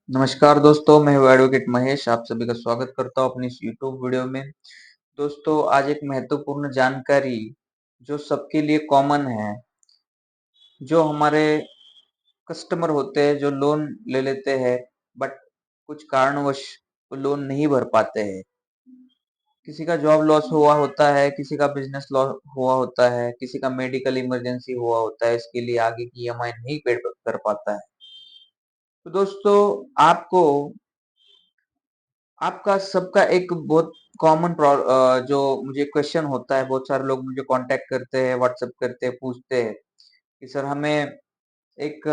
नमस्कार दोस्तों, मैं हूँ एडवोकेट महेश। आप सभी का स्वागत करता हूँ अपनी इस यूट्यूब वीडियो में। दोस्तों, आज एक महत्वपूर्ण जानकारी जो सबके लिए कॉमन है, जो हमारे कस्टमर होते हैं, जो लोन ले लेते हैं, बट कुछ कारणवश वो लोन नहीं भर पाते हैं। किसी का जॉब लॉस हुआ होता है, किसी का बिजनेस लॉस हुआ होता है, किसी का मेडिकल इमरजेंसी हुआ होता है, इसके लिए आगे की ईएमआई नहीं पे कर पाता है। तो दोस्तों, आपको आपका सबका एक बहुत कॉमन जो मुझे क्वेश्चन होता है, बहुत सारे लोग मुझे कांटेक्ट करते हैं, व्हाट्सएप करते हैं, पूछते हैं कि सर हमें एक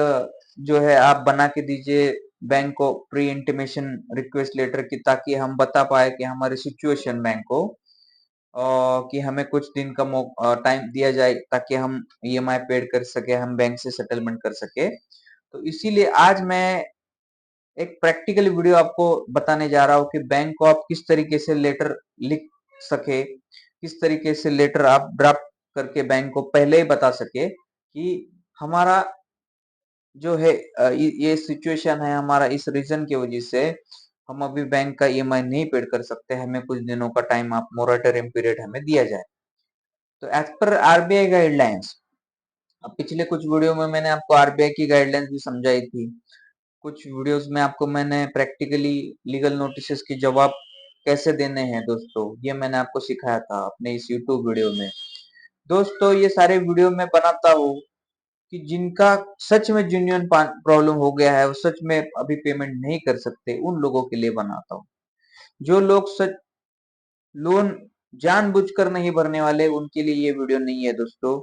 जो है आप बना के दीजिए बैंक को प्री इंटीमेशन रिक्वेस्ट लेटर की, ताकि हम बता पाए कि हमारी सिचुएशन बैंक को कि हमें कुछ दिन का टाइम दिया जाए ताकि हम ईएमआई पेड कर सके, हम बैंक से सेटलमेंट कर सके। तो इसीलिए आज मैं एक प्रैक्टिकल वीडियो आपको बताने जा रहा हूँ कि बैंक को आप किस तरीके से लेटर लिख सके, किस तरीके से लेटर आप ड्राफ्ट करके बैंक को पहले ही बता सके कि हमारा जो है ये सिचुएशन है, हमारा इस रीजन की वजह से हम अभी बैंक का ईएमआई नहीं पेड कर सकते, हमें कुछ दिनों का टाइम आप मोरेटोरियम पीरियड हमें दिया जाए। तो एज पर आरबीआई गाइडलाइंस, अब पिछले कुछ वीडियो में मैंने आपको आरबीआई की गाइडलाइंस भी समझाई थी। कुछ वीडियोस में आपको मैंने प्रैक्टिकली लीगल नोटिसेस के जवाब कैसे देने हैं दोस्तों, ये मैंने आपको सिखाया था अपने इस यूट्यूब वीडियो में। दोस्तों, ये सारे वीडियो मैं बनाता हूँ कि जिनका सच में जेन्युइन प्रॉब्लम हो गया है, वो सच में अभी पेमेंट नहीं कर सकते, उन लोगों के लिए बनाता हूँ। जो लोग सच लोन जानबूझकर नहीं भरने वाले, उनके लिए ये वीडियो नहीं है दोस्तों।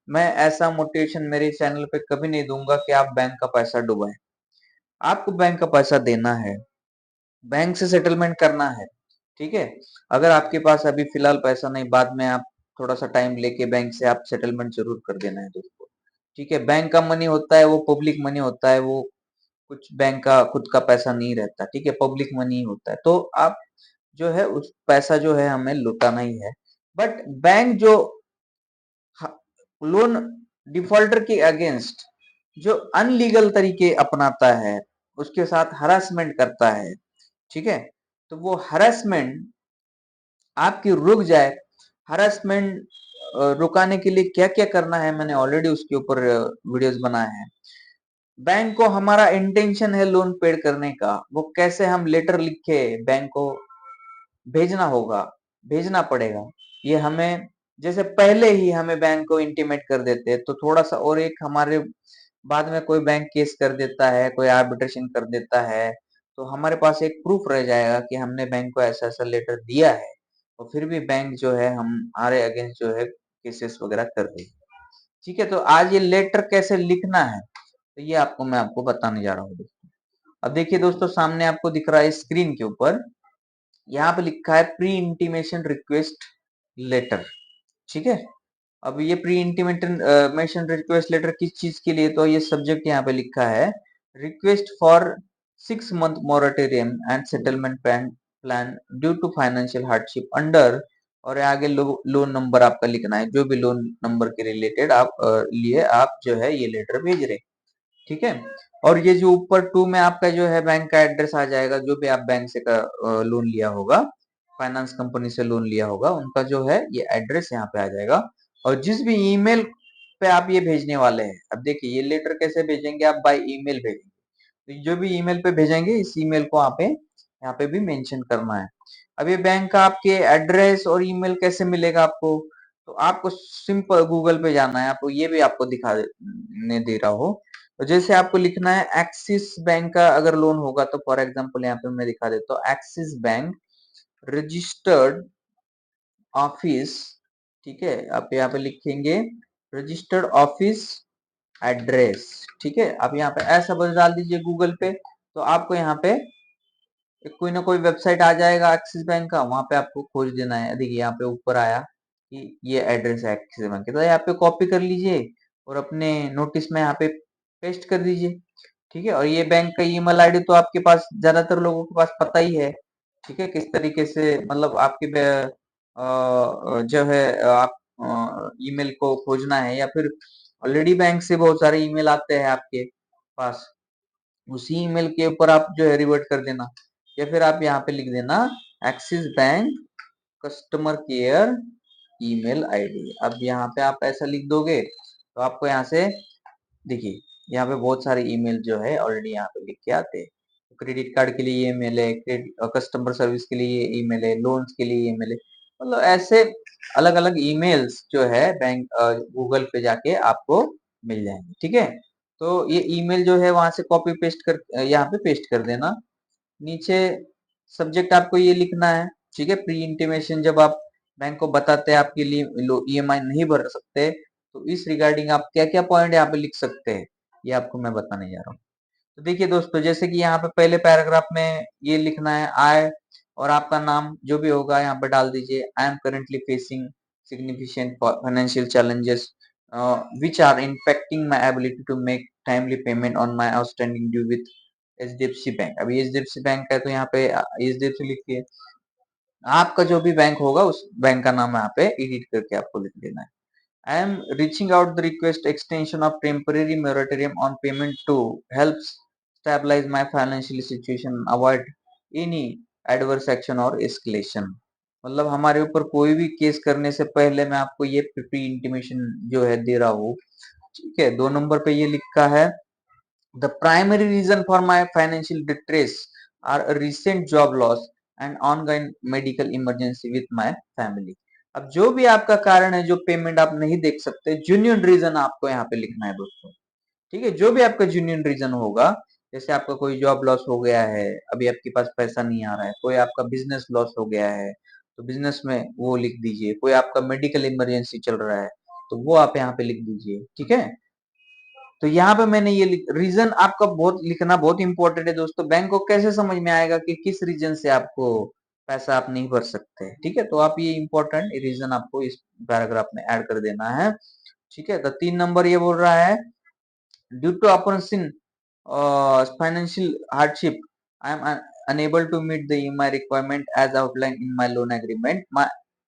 मैं ऐसा मोटिवेशन मेरे चैनल पे कभी नहीं दूंगा कि आप बैंक का पैसा डुबाएं। आपको बैंक का पैसा देना है, बैंक से सेटलमेंट करना है, ठीक है। अगर आपके पास अभी फिलहाल पैसा नहीं, बाद में आप थोड़ा सा टाइम लेके बैंक से आप सेटलमेंट जरूर कर देना है दोस्तों, ठीक है। बैंक का मनी होता है, वो पब्लिक मनी होता है, वो कुछ बैंक का खुद का पैसा नहीं रहता, ठीक है, पब्लिक मनी होता है। तो आप जो है उस पैसा जो है हमें लुटाना ही है। बट बैंक जो लोन डिफॉल्टर के अगेंस्ट जो अनलीगल तरीके अपनाता है, उसके साथ हरासमेंट करता है, ठीक है, तो वो हरासमेंट आपकी रुक जाए। हरासमेंट रुकाने के लिए क्या क्या करना है, मैंने ऑलरेडी उसके ऊपर वीडियोस बनाए हैं। बैंक को हमारा इंटेंशन है लोन पेड करने का, वो कैसे हम लेटर लिख के बैंक को भेजना होगा, भेजना पड़ेगा। ये हमें जैसे पहले ही हमें बैंक को इंटीमेट कर देते हैं, तो थोड़ा सा और एक हमारे बाद में कोई बैंक केस कर देता है, कोई आर्बिट्रेशन कर देता है, तो हमारे पास एक प्रूफ रह जाएगा कि हमने बैंक को ऐसा ऐसा लेटर दिया है, और फिर भी बैंक जो है हमारे अगेंस्ट जो है केसेस वगैरह कर रही है, ठीक है। तो आज ये लेटर कैसे लिखना है, तो ये मैं आपको बताने जा रहा हूँ दोस्तों। अब देखिए दोस्तों, सामने आपको दिख रहा है स्क्रीन के ऊपर, यहाँ पे लिखा है प्री इंटीमेशन रिक्वेस्ट लेटर, ठीक है। अब ये प्री इंटीमेशन रिक्वेस्ट लेटर किस चीज के लिए, तो ये सब्जेक्ट यहाँ पे लिखा है request for 6 month moratorium and settlement plan due to financial hardship under, और आगे लोन नंबर आपका लिखना है, जो भी लोन नंबर के रिलेटेड आप लिए आप जो है ये लेटर भेज रहे, ठीक है। और ये जो ऊपर टू में आपका जो है बैंक का एड्रेस आ जाएगा, जो भी आप बैंक से लोन लिया होगा, फाइनेंस कंपनी से लोन लिया होगा, उनका जो है ये एड्रेस यहाँ पे आ जाएगा। और जिस भी ईमेल पे आप ये भेजने वाले हैं, अब देखिए ये लेटर कैसे भेजेंगे, आप बाय ईमेल भेजेंगे, तो जो भी ईमेल पे भेजेंगे, इस ईमेल को आप यहाँ पे भी मेंशन करना है। अब ये बैंक का आपके एड्रेस और ईमेल कैसे मिलेगा आपको, तो आपको सिंपल गूगल पे जाना है, आपको ये भी आपको दिखाने दे रहा हो। तो जैसे आपको लिखना है एक्सिस बैंक का अगर लोन होगा, तो फॉर एग्जांपल यहाँ पे मैं दिखा देता हूँ, एक्सिस बैंक रजिस्टर्ड ऑफिस, ठीक है। आप यहाँ पे लिखेंगे रजिस्टर्ड ऑफिस एड्रेस, ठीक है। आप यहाँ पे ऐसा बस डाल दीजिए गूगल पे, तो आपको यहाँ पे कोई ना कोई वेबसाइट आ जाएगा एक्सिस बैंक का, वहां पे आपको खोज देना है। देखिए यहाँ पे ऊपर आया कि ये एड्रेस है एक्सिस बैंक का, तो यहाँ पे कॉपी कर लीजिए और अपने नोटिस में यहाँ पे पेस्ट कर दीजिए, ठीक है। और ये बैंक का ईमेल आईडी तो आपके पास ज्यादातर लोगों के पास पता ही है, ठीक है, किस तरीके से मतलब आपके जो है आप ईमेल को खोजना है, या फिर ऑलरेडी बैंक से बहुत सारे ईमेल आते हैं आपके पास, उसी ईमेल के ऊपर आप जो है रिवर्ट कर देना, या फिर आप यहाँ पे लिख देना axis bank customer care email ID. अब यहाँ पे आप ऐसा लिख दोगे तो आपको यहाँ से देखिए, यहाँ पे बहुत सारे ईमेल जो है ऑलरेडी यहाँ पे लिख के आते हैं। क्रेडिट कार्ड के लिए ये ईमेल है, कस्टमर सर्विस के लिए ये ईमेल है, लोन्स के लिए ईमेल है, मतलब ऐसे अलग अलग ईमेल्स जो है बैंक गूगल पे जाके आपको मिल जाएंगे। ठीक है, तो ये ईमेल जो है वहां से कॉपी पेस्ट कर यहाँ पे पेस्ट कर देना। नीचे सब्जेक्ट आपको ये लिखना है। ठीक है, प्री इंटीमेशन, जब आप बैंक को बताते हैं आपके लिए ईएमआई नहीं भर सकते, तो इस रिगार्डिंग आप क्या क्या पॉइंट यहाँ पे लिख सकते हैं, ये आपको मैं बताने जा रहा हूँ। तो देखिए दोस्तों, जैसे कि यहाँ पे पहले पैराग्राफ में ये लिखना है आय, और आपका नाम जो भी होगा यहाँ पे डाल दीजिए। I am currently facing significant financial challenges which are impacting my ability to make timely payment on my outstanding due with HDFC bank. अभी एचडीएफसी बैंक है तो यहाँ पे एचडीएफसी लिखिए। आपका जो भी बैंक होगा उस बैंक का नाम यहाँ पे एडिट करके आपको लिख देना है। I am reaching out the request extension of temporary moratorium on payment to help stabilize my financial situation, avoid any adverse action or escalation। मतलब हमारे ऊपर कोई भी केस करने से पहले मैं आपको ये प्री इंटीमेशन जो है दे रहा हूँ। ठीक है, 2 नंबर पे ये लिखा है The primary reason for my financial distress are a recent job loss and ongoing medical emergency with my family। अब जो भी आपका कारण है, जो पेमेंट आप नहीं देख सकते, जेन्युइन रीजन आपको यहाँ पे लिखना है दोस्तों। ठीक है, जो भी आपका जेन्युइन रीजन होगा, जैसे आपका कोई जॉब लॉस हो गया है, अभी आपके पास पैसा नहीं आ रहा है, कोई आपका बिजनेस लॉस हो गया है तो बिजनेस में वो लिख दीजिए, कोई आपका मेडिकल इमरजेंसी चल रहा है तो वो आप यहाँ पे लिख दीजिए। ठीक है, तो यहाँ पे मैंने ये रीजन आपका बहुत लिखना बहुत इंपॉर्टेंट है दोस्तों। बैंक को कैसे समझ में आएगा कि किस रीजन से आपको पैसा आप नहीं भर सकते। ठीक है, तो आप ये इंपॉर्टेंट रीजन आपको इस पैराग्राफ में ऐड कर देना है। ठीक है, तो 3 नंबर ये बोल रहा है due to unforeseen financial hardship I am unable to meet the EMI requirement as outlined in my loan agreement. My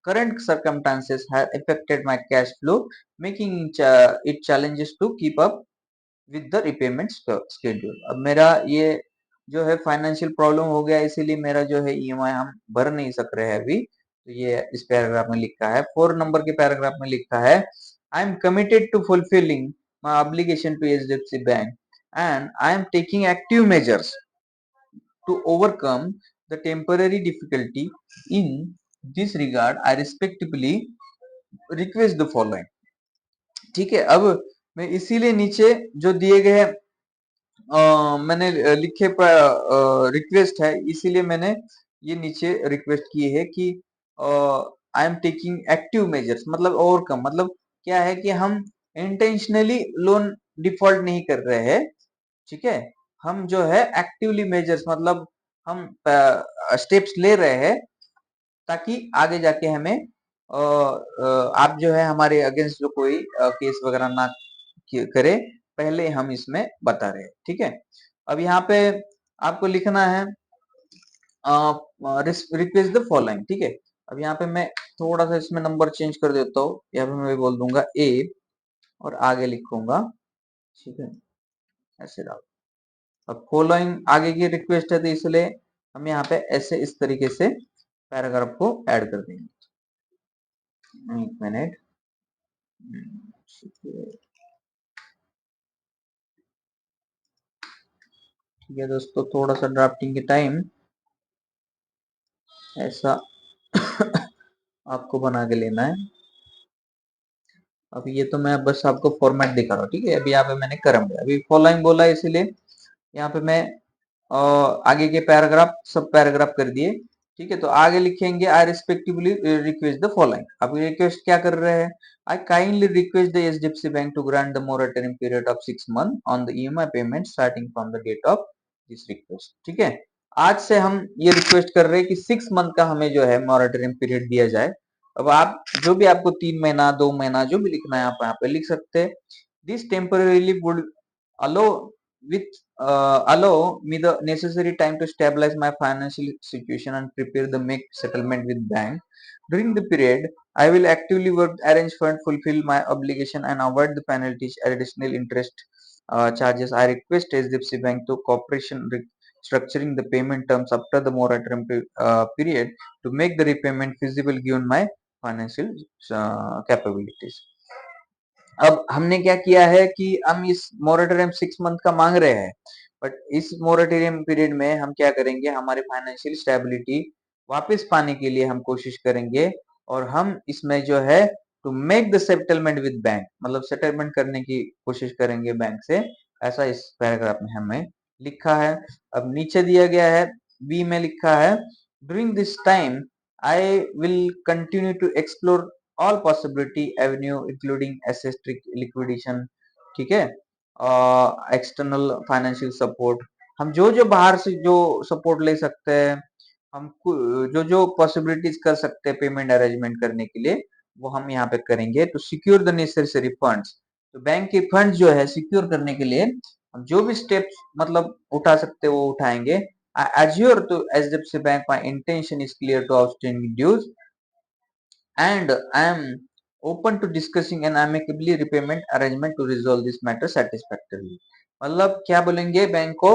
current circumstances have affected my cash flow, making it challenges to keep up with the repayment schedule. अब मेरा ये जो है financial problem हो गया, इसीलिए मेरा जो है ईएमआई हम भर नहीं सक रहे हैं अभी। तो ये इस पैराग्राफ में लिखा है। 4 नंबर के पैराग्राफ में लिखा है I am committed to fulfilling my obligation to HDFC bank and I am taking active measures to overcome the temporary difficulty in this regard I respectively request the following. ठीक है, अब मैं इसीलिए नीचे जो दिए गए मैंने लिखे रिक्वेस्ट है, इसीलिए मैंने ये नीचे रिक्वेस्ट की है कि आई एम टेकिंग एक्टिव मेजर्स, मतलब ओवरकम, मतलब क्या है कि हम इंटेंशनली लोन डिफॉल्ट नहीं कर रहे हैं। ठीक है, हम जो है एक्टिवली मेजर्स, मतलब हम स्टेप्स ले रहे हैं ताकि आगे जाके हमें आप जो है हमारे अगेंस्ट जो कोई केस वगैरह ना करे, पहले हम इसमें बता रहे हैं। ठीक है, अब यहाँ पे आपको लिखना है रिक्वेस्ट द फॉलोइंग। ठीक है, अब यहाँ पे मैं थोड़ा सा इसमें नंबर चेंज कर देता हूँ, यहाँ पे मैं बोल दूंगा ए और आगे लिखूंगा। ठीक है, ऐसे डाल। अब फॉलोइंग आगे की रिक्वेस्ट है तो इसलिए हम यहाँ पे ऐसे इस तरीके से पैराग्राफ को ऐड कर देंगे। एक मिनट। ठीक है दोस्तों, थोड़ा सा ड्राफ्टिंग के टाइम ऐसा आपको बना के लेना है। अभी ये तो मैं बस आपको फॉर्मेट दिखा रहा हूँ। ठीक है, अभी यहाँ पे मैंने करम दिया, अभी फॉलोइंग बोला इसीलिए यहाँ पे मैं आगे के पैराग्राफ सब पैराग्राफ कर दिए। ठीक है, तो आगे लिखेंगे I respectively request the following. अब रिक्वेस्ट क्या कर रहे हैं, I kindly request the HDFC bank to grant the moratorium period of 6 month on the EMI payment starting from the date of this request. ठीक है, आज से हम ये रिक्वेस्ट कर रहे हैं कि 6 मंथ का हमें जो है मोरेटोरियम पीरियड दिया जाए। अब आप जो भी आपको 3 महीना 2 महीना जो भी लिखना है आप यहाँ पे लिख सकते हैं। This temporarily would allow with allow me the necessary time to stabilize my financial situation and prepare the make settlement with bank. During the period, I will actively work arrange fund fulfill my obligation and avoid the penalties additional interest charges, I request HDFC Bank to cooperation structuring the payment terms after the moratorium period to make the repayment feasible given my financial capabilities. अब हमने क्या किया है कि हम इस moratorium 6 month का मांग रहे हैं, बट इस मोरेटोरियम पीरियड में हम क्या करेंगे, हमारी फाइनेंशियल स्टेबिलिटी वापस पाने के लिए हम कोशिश करेंगे और हम इसमें जो है to make the settlement with bank, मतलब सेटलमेंट करने की कोशिश करेंगे बैंक से, ऐसा इस पैराग्राफ में हमें लिखा है। अब नीचे दिया गया है बी में लिखा है during this time I will continue to explore all possibility avenue including asset liquidation, ठीक है, एक्सटर्नल फाइनेंशियल सपोर्ट, हम जो जो बाहर से जो सपोर्ट ले सकते हैं, हम जो जो पॉसिबिलिटीज कर सकते हैं पेमेंट अरेंजमेंट करने के लिए, वो हम यहाँ पे करेंगे to secure the necessary funds. तो बैंक के फंड्स जो है सिक्योर करने के लिए हम जो भी स्टेप्स मतलब उठा सकते हैं वो उठाएंगे। I assure to HDFC Bank my intention is clear to outstanding dues and I am open to discussing an amicably repayment arrangement to resolve this matter satisfactorily। मतलब क्या बोलेंगे बैंक को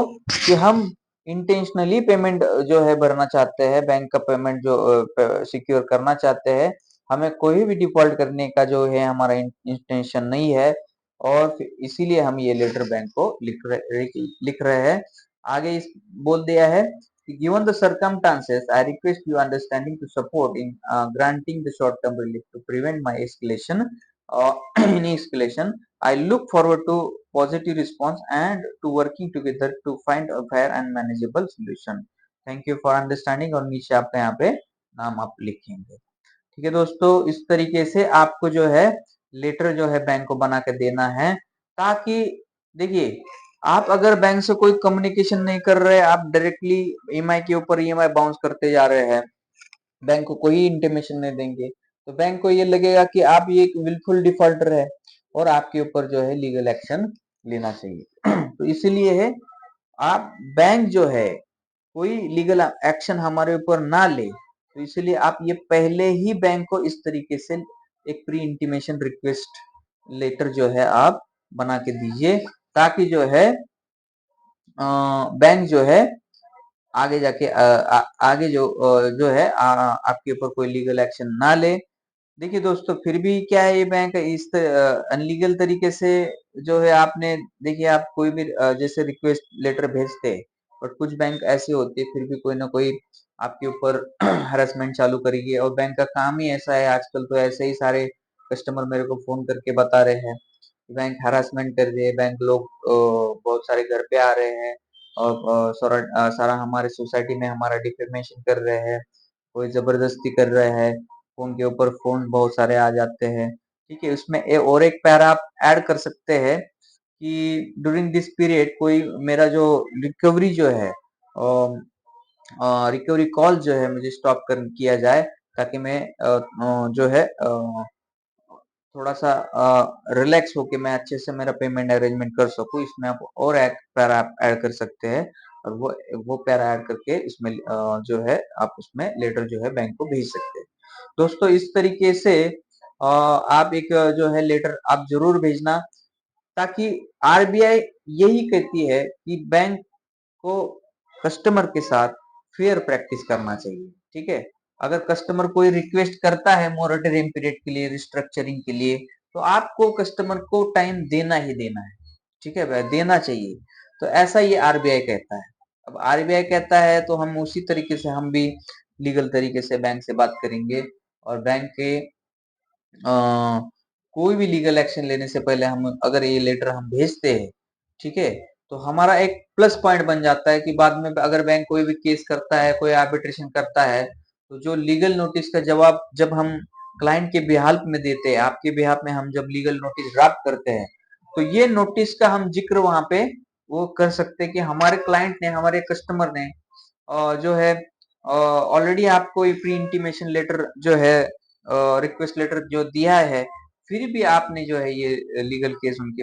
कि हम इंटेंशनली पेमेंट जो है भरना चाहते हैं, बैंक का पेमेंट जो सिक्योर करना चाहते हैं, हमें कोई भी डिफॉल्ट करने का जो है हमारा इंटेंशन नहीं है और इसीलिए हम ये लेटर बैंक को लिख रहे हैं। आगे इस बोल दिया है given the circumstances, I request your understanding to support in granting the short-term relief to prevent my escalation. In escalation, I look forward to positive response and to working together to find a fair and manageable solution. Thank you for understanding और नीचे आपका यहाँ पे नाम आप लिखेंगे। ठीक है दोस्तों, इस तरीके से आपको जो है लेटर जो है बैंक को बना के देना है, ताकि देखिए आप अगर बैंक से कोई कम्युनिकेशन नहीं कर रहे, आप डायरेक्टली ईएमआई के ऊपर ईएमआई बाउंस करते जा रहे हैं, बैंक को कोई इंटीमेशन नहीं देंगे, तो बैंक को ये लगेगा कि आप ये एक विलफुल डिफॉल्टर है और आपके ऊपर जो है लीगल एक्शन लेना चाहिए। तो इसीलिए है आप बैंक जो है कोई लीगल एक्शन हमारे ऊपर ना ले, तो इसलिए आप ये पहले ही बैंक को इस तरीके से एक प्री इंटीमेशन रिक्वेस्ट लेटर जो है आप बना के दीजिए, ताकि जो है बैंक जो है आगे जाके आगे जो है आपके ऊपर कोई लीगल एक्शन ना ले। देखिए दोस्तों, फिर भी क्या है, ये बैंक इस अनलीगल तरीके से जो है आपने देखिए आप कोई भी जैसे रिक्वेस्ट लेटर भेजते हैं, बट कुछ बैंक ऐसे होते हैं फिर भी कोई ना कोई आपके ऊपर हरासमेंट चालू करेगी और बैंक का काम ही ऐसा है। आजकल तो ऐसे ही सारे कस्टमर मेरे को फोन करके बता रहे हैं बैंक हरासमेंट कर रही है, बैंक लोग बहुत सारे घर पे आ रहे हैं और सारा हमारे सोसाइटी में हमारा डिफेमेशन कर रहे हैं, कोई जबरदस्ती कर रहे हैं, फोन के ऊपर फोन बहुत सारे आ जाते हैं। ठीक है, उसमें और एक पैरा आप ऐड कर सकते हैं कि ड्यूरिंग दिस पीरियड कोई मेरा जो रिकवरी जो है रिकवरी कॉल जो है मुझे स्टॉप कर किया जाए, ताकि मैं जो है थोड़ा सा रिलैक्स होके मैं अच्छे से मेरा पेमेंट अरेंजमेंट कर सकूं। इसमें आप और एक पैरा ऐड कर सकते हैं और वो पैरा ऐड करके इसमें जो है आप उसमें लेटर जो है बैंक को भेज सकते हैं। दोस्तों, इस तरीके से आप एक जो है लेटर आप जरूर भेजना, ताकि आरबीआई यही कहती है कि बैंक को कस्टमर के साथ फेयर प्रैक्टिस करना चाहिए। ठीक है, अगर कस्टमर कोई रिक्वेस्ट करता है मोरेटोरियम पीरियड के लिए, रिस्ट्रक्चरिंग के लिए, तो आपको कस्टमर को टाइम देना ही देना है। ठीक है भाई, देना चाहिए। तो ऐसा ये आरबीआई कहता है। अब आरबीआई कहता है तो हम उसी तरीके से हम भी लीगल तरीके से बैंक से बात करेंगे और बैंक के कोई भी लीगल एक्शन लेने से पहले हम अगर ये लेटर हम भेजते हैं, ठीक है, तो हमारा एक प्लस पॉइंट बन जाता है कि बाद में अगर बैंक कोई भी केस करता है, कोई आर्बिट्रेशन करता है, तो जो लीगल नोटिस का जवाब जब हम क्लाइंट के बिहाफ में देते हैं, आपके बिहाफ में हम जब लीगल नोटिस ड्राफ्ट करते हैं, तो ये नोटिस का हम जिक्र वहां पे वो कर सकते हैं कि हमारे क्लाइंट ने, हमारे कस्टमर ने जो है ऑलरेडी आपको प्री इंटीमेशन लेटर जो है रिक्वेस्ट लेटर जो दिया है, फिर भी आपने जो है ये लीगल केस उनके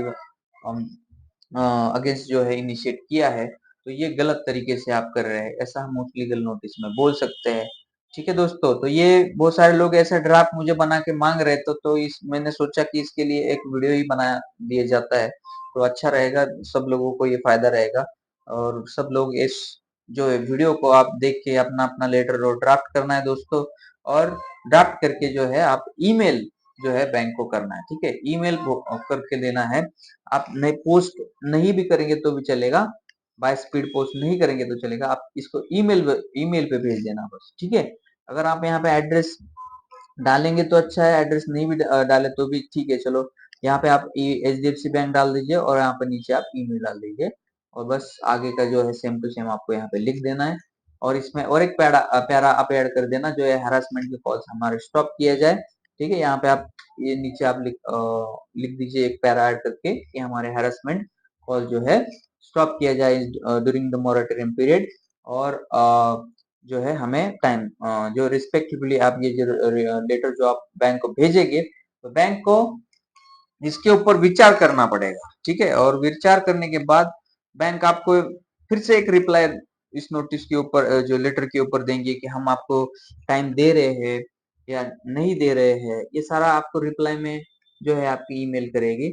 अगेंस्ट जो है इनिशिएट किया है, तो ये गलत तरीके से आप कर रहे हैं, ऐसा हम उस लीगल नोटिस में बोल सकते हैं। ठीक है दोस्तों, तो ये बहुत सारे लोग ऐसा ड्राफ्ट मुझे बना के मांग रहे थे, तो इस मैंने सोचा कि इसके लिए एक वीडियो ही बना दिया जाता है, तो अच्छा रहेगा, सब लोगों को ये फायदा रहेगा। और सब लोग इस जो है वीडियो को आप देख के अपना अपना लेटर और ड्राफ्ट करना है दोस्तों, और ड्राफ्ट करके जो है आप ईमेल जो है बैंक को करना है, ठीक है, ईमेल करके देना है। आप नहीं पोस्ट नहीं भी करेंगे तो भी चलेगा, बाय स्पीड पोस्ट नहीं करेंगे तो चलेगा, आप इसको ईमेल पे भेज देना बस, ठीक है। अगर आप यहाँ पे एड्रेस डालेंगे तो अच्छा है, एड्रेस नहीं भी डाले तो भी ठीक है, चलो। यहाँ पे आप HDFC बैंक डाल दीजिए और यहाँ पे नीचे आप ईमेल डाल दीजिए, और बस आगे का जो है सेम टू सेम आपको यहाँ पे लिख देना है। और इसमें और एक प्यारा प्यारा आप ऐड कर देना, जो है हरासमेंट के कॉल्स हमारे स्टॉप किया जाए, ठीक है। यहाँ पे आप ये नीचे आप लिख दीजिए एक पैरा ऐड करके कि हमारे हरासमेंट कॉल जो है स्टॉप किया जाए ड्यूरिंग द मॉरेटोरियम पीरियड। और जो है हमें टाइम जो रिस्पेक्टिवली आप ये जो लेटर जो आप बैंक को भेजेंगे, तो बैंक को इसके ऊपर विचार करना पड़ेगा, ठीक है। और विचार करने के बाद बैंक आपको फिर से एक रिप्लाई इस नोटिस के ऊपर जो लेटर के ऊपर देंगे कि हम आपको टाइम दे रहे हैं या नहीं दे रहे हैं, ये सारा आपको रिप्लाई में जो है आपकी ईमेल करेगी।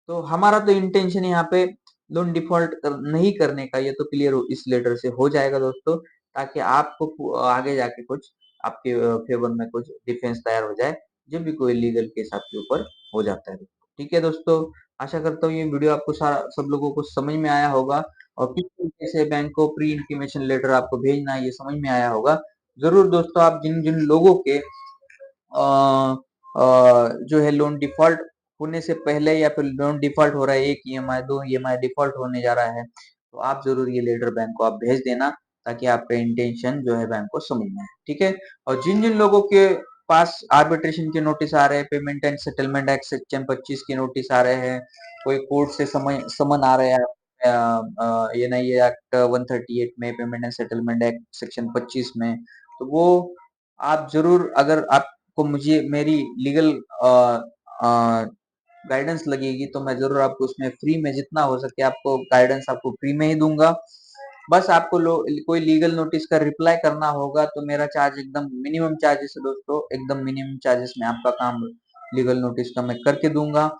तो हमारा तो इंटेंशन यहाँ पे लोन डिफॉल्ट नहीं करने का, ये तो क्लियर इस लेटर से हो जाएगा दोस्तों, ताकि आपको आगे जाके कुछ आपके फेवर में कुछ डिफेंस तैयार हो जाए जब भी कोई लीगल केस आपके ऊपर हो जाता है। ठीक है दोस्तों, आशा करता हूँ ये वीडियो आपको सारा सब लोगों को समझ में आया होगा, और किस तरीके से बैंक को प्री इंटीमेशन लेटर आपको भेजना है ये समझ में आया होगा। जरूर दोस्तों, आप जिन जिन लोगों के जो है लोन डिफॉल्ट होने से पहले या फिर लोन डिफॉल्ट हो रहा है, एक ईएमआई दो ईएमआई डिफॉल्ट होने जा रहा है, तो आप जरूर ये लेटर बैंक को आप भेज देना, ताकि आपका इंटेंशन जो है बैंक को समझ में आए, ठीक है। और जिन जिन लोगों के पास आर्बिट्रेशन के नोटिस आ रहे हैं, payment and settlement act section 25 के नोटिस आ रहे हैं, कोई कोर्ट से समन आ रहे हैं एनआईए एक्ट 138 में, payment and settlement act section 25 में, तो वो आप जरूर, अगर आपको मुझे मेरी लीगल गाइडेंस लगेगी तो मैं जरूर आपको उसमें फ्री में जितना हो सके आपको गाइडेंस आपको फ्री में ही दूंगा। बस आपको कोई लीगल नोटिस का रिप्लाई करना होगा, तो मेरा चार्ज एकदम मिनिमम चार्जेस है दोस्तों, एकदम मिनिमम चार्जेस में आपका काम लीगल नोटिस का मैं करके दूंगा।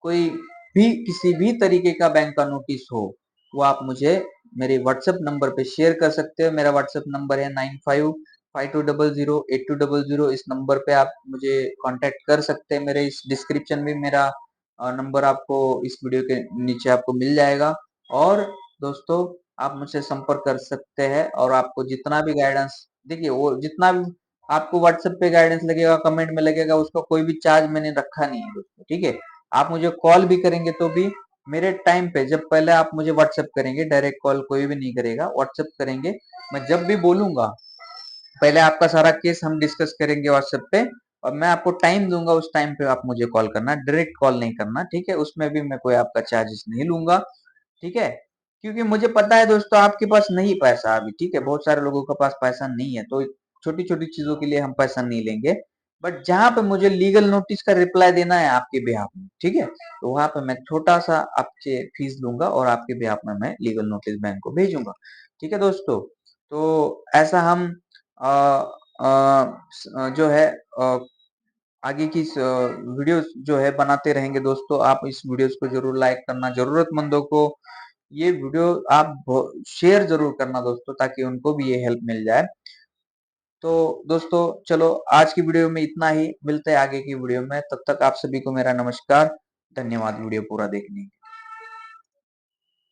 कोई भी किसी भी तरीके का बैंक का नोटिस हो, वो आप मुझे मेरे व्हाट्सएप नंबर पे शेयर कर सकते हो। मेरा व्हाट्सएप नंबर है 9552008200। इस नंबर पे आप मुझे कांटेक्ट कर सकते हैं। मेरे इस डिस्क्रिप्शन में मेरा नंबर आपको इस वीडियो के नीचे आपको मिल जाएगा। और दोस्तों, आप मुझसे संपर्क कर सकते हैं, और आपको जितना भी गाइडेंस, देखिए वो जितना भी आपको व्हाट्सएप पे गाइडेंस लगेगा, कमेंट में लगेगा, उसका कोई भी चार्ज मैंने रखा नहीं है दोस्तों, ठीक है। आप मुझे कॉल भी करेंगे तो भी मेरे टाइम पे, जब पहले आप मुझे व्हाट्सएप करेंगे, डायरेक्ट कॉल कोई भी नहीं करेगा, व्हाट्सएप करेंगे, मैं जब भी बोलूंगा पहले आपका सारा केस हम डिस्कस करेंगे व्हाट्सएप पे, और मैं आपको टाइम दूंगा, उस टाइम पे आप मुझे कॉल करना, डायरेक्ट कॉल नहीं करना, ठीक है। उसमें भी मैं कोई आपका चार्जेस नहीं लूंगा, ठीक है। क्योंकि मुझे पता है दोस्तों आपके पास नहीं पैसा अभी, ठीक है, बहुत सारे लोगों के पास पैसा नहीं है, तो छोटी छोटी चीजों के लिए हम पैसा नहीं लेंगे। बट जहां पे मुझे लीगल नोटिस का रिप्लाई देना है आपके बिहाफ में, ठीक है, तो वहां पे मैं छोटा सा आपसे फीस लूंगा, और आपके बिहाफ में मैं लीगल नोटिस बैंक को भेजूंगा, ठीक है दोस्तों। तो ऐसा हम अ, जो है आगे की वीडियोस जो है बनाते रहेंगे दोस्तों। आप इस वीडियोस को जरूर लाइक करना, जरूरतमंदों को ये वीडियो आप शेयर जरूर करना दोस्तों, ताकि उनको भी ये हेल्प मिल जाए। तो दोस्तों, चलो आज की वीडियो में इतना ही, मिलते हैं आगे की वीडियो में, तब तक आप सभी को मेरा नमस्कार, धन्यवाद वीडियो पूरा देखने के लिए।